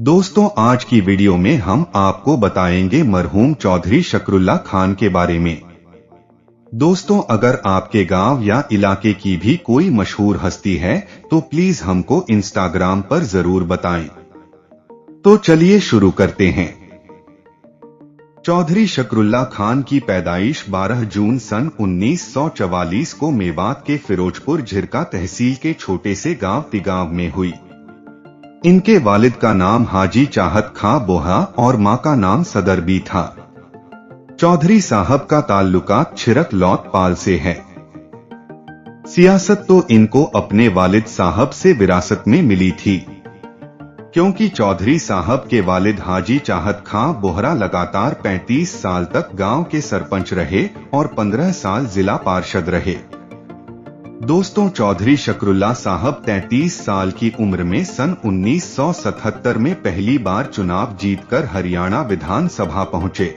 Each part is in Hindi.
दोस्तों, आज की वीडियो में हम आपको बताएंगे मरहूम चौधरी शकरुल्ला खान के बारे में। दोस्तों, अगर आपके गांव या इलाके की भी कोई मशहूर हस्ती है तो प्लीज हमको इंस्टाग्राम पर जरूर बताएं। तो चलिए शुरू करते हैं। चौधरी शकरुल्ला खान की पैदाइश 12 जून सन 1944 को मेवात के फिरोजपुर झिरका तहसील के छोटे से गांव तिगांव में हुई। इनके वालिद का नाम हाजी चाहत खां बोहा और मां का नाम सदरबी था। चौधरी साहब का ताल्लुकात छिरक लौटपाल से है। सियासत तो इनको अपने वालिद साहब से विरासत में मिली थी, क्योंकि चौधरी साहब के वालिद हाजी चाहत खां बोहरा लगातार 35 साल तक गांव के सरपंच रहे और 15 साल जिला पार्षद रहे। दोस्तों, चौधरी शकरुल्ला साहब 33 साल की उम्र में सन 1977 में पहली बार चुनाव जीतकर हरियाणा विधानसभा पहुंचे।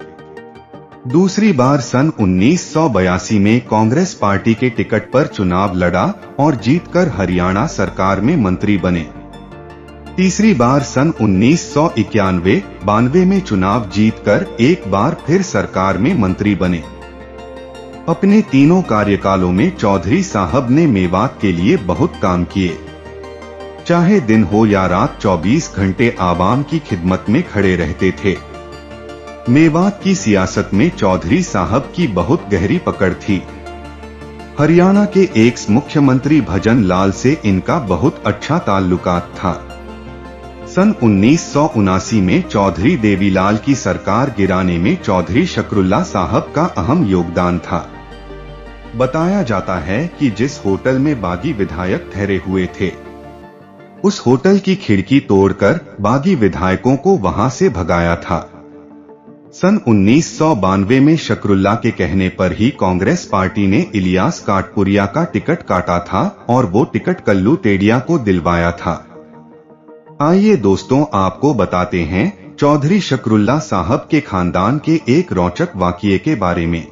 दूसरी बार सन 1982 में कांग्रेस पार्टी के टिकट पर चुनाव लड़ा और जीतकर हरियाणा सरकार में मंत्री बने। तीसरी बार सन 1991-92 में चुनाव जीतकर एक बार फिर सरकार में मंत्री बने। अपने तीनों कार्यकालों में चौधरी साहब ने मेवात के लिए बहुत काम किए। चाहे दिन हो या रात 24 घंटे आवाम की खिदमत में खड़े रहते थे। मेवात की सियासत में चौधरी साहब की बहुत गहरी पकड़ थी। हरियाणा के एक्स मुख्यमंत्री भजन लाल से इनका बहुत अच्छा ताल्लुकात था। सन 1979 में चौधरी देवीलाल की सरकार गिराने में चौधरी शकरुल्ला साहब का अहम योगदान था। बताया जाता है कि जिस होटल में बागी विधायक ठहरे हुए थे, उस होटल की खिड़की तोड़कर बागी विधायकों को वहां से भगाया था। सन 1992 में शकरुल्ला के कहने पर ही कांग्रेस पार्टी ने इलियास काटपुरिया का टिकट काटा था और वो टिकट कल्लू तेडिया को दिलवाया था। आइए दोस्तों, आपको बताते हैं चौधरी शकरुल्ला साहब के खानदान के एक रोचक वाकये के बारे में।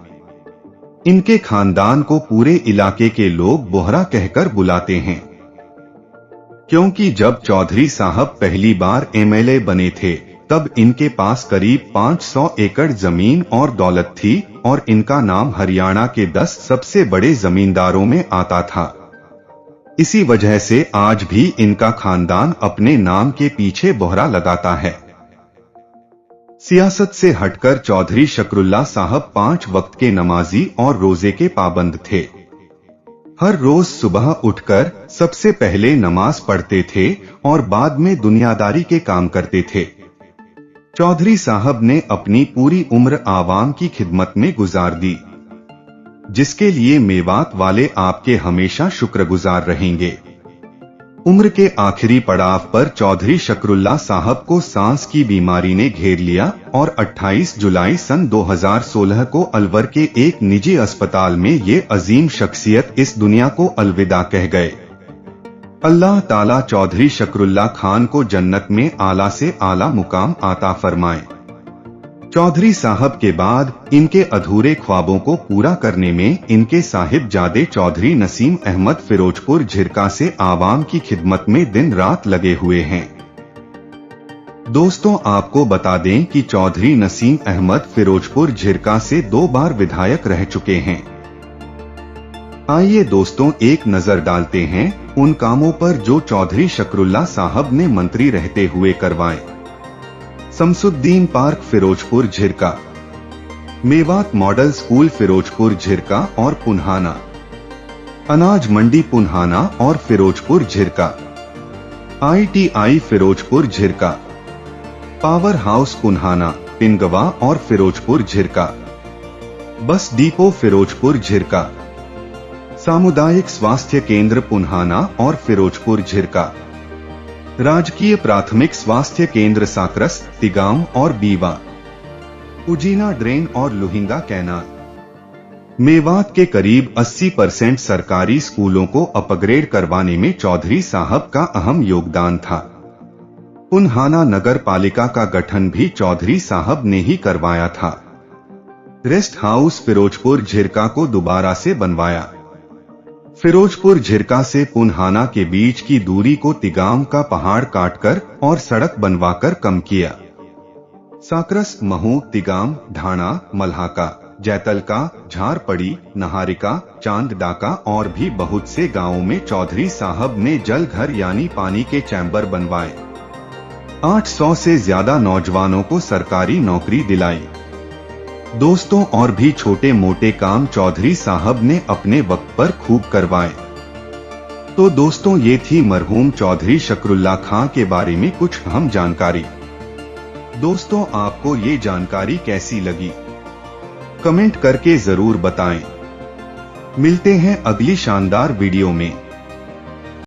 इनके खानदान को पूरे इलाके के लोग बोहरा कहकर बुलाते हैं, क्योंकि जब चौधरी साहब पहली बार एमएलए बने थे तब इनके पास करीब 500 एकड़ जमीन और दौलत थी और इनका नाम हरियाणा के 10 सबसे बड़े जमींदारों में आता था। इसी वजह से आज भी इनका खानदान अपने नाम के पीछे बोहरा लगाता है। सियासत से हटकर चौधरी शकरुल्ला साहब 5 वक्त के नमाजी और रोजे के पाबंद थे। हर रोज सुबह उठकर सबसे पहले नमाज पढ़ते थे और बाद में दुनियादारी के काम करते थे। चौधरी साहब ने अपनी पूरी उम्र आवाम की खिदमत में गुजार दी, जिसके लिए मेवात वाले आपके हमेशा शुक्रगुजार रहेंगे। उम्र के आखिरी पड़ाव पर चौधरी शकरुल्ला साहब को सांस की बीमारी ने घेर लिया और 28 जुलाई सन 2016 को अलवर के एक निजी अस्पताल में ये अजीम शख्सियत इस दुनिया को अलविदा कह गए। अल्लाह ताला चौधरी शकरुल्ला खान को जन्नत में आला से आला मुकाम आता फरमाए। चौधरी साहब के बाद इनके अधूरे ख्वाबों को पूरा करने में इनके साहिबजादे चौधरी नसीम अहमद फिरोजपुर झिरका से आवाम की खिदमत में दिन रात लगे हुए हैं। दोस्तों, आपको बता दें कि चौधरी नसीम अहमद फिरोजपुर झिरका से 2 बार विधायक रह चुके हैं। आइए दोस्तों, एक नजर डालते हैं उन कामों पर जो चौधरी शकरुल्ला साहब ने मंत्री रहते हुए करवाए। Shamsuddin park Firozpur Jhirka, Mewat model school Firozpur Jhirka और पुन्हाना, अनाज मंडी पुन्हाना और Firozpur Jhirka, ITI Firozpur Jhirka, power house Punhana, Pingwa और फिरोजपुर झिरका, बस डिपो फिरोजपुर झिरका, सामुदायिक स्वास्थ्य केंद्र पुन्हाना और फिरोजपुर झिरका, राजकीय प्राथमिक स्वास्थ्य केंद्र साकरस, तिगांव और बीवा, उजीना ड्रेन और लुहिंगा कैनाल। मेवात के करीब 80% सरकारी स्कूलों को अपग्रेड करवाने में चौधरी साहब का अहम योगदान था। पुन्हाना नगर पालिका का गठन भी चौधरी साहब ने ही करवाया था। रेस्ट हाउस फिरोजपुर झिरका को दोबारा से बनवाया। फिरोजपुर झिरका से पुन्हाना के बीच की दूरी को तिगाम का पहाड़ काटकर और सड़क बनवाकर कम किया। साकरस, महू, तिगाम, ढाणा, मल्हाका, जैतलका, झारपड़ी, नहारिका, चांदडाका और भी बहुत से गांवों में चौधरी साहब ने जल घर यानी पानी के चैम्बर बनवाए। 800 से ज्यादा नौजवानों को सरकारी नौकरी दिलाई। दोस्तों, और भी छोटे मोटे काम चौधरी साहब ने अपने वक्त पर खूब करवाए। तो दोस्तों, ये थी मरहूम चौधरी शकरुल्ला खां के बारे में कुछ अहम जानकारी। दोस्तों, आपको ये जानकारी कैसी लगी? कमेंट करके जरूर बताएं। मिलते हैं अगली शानदार वीडियो में।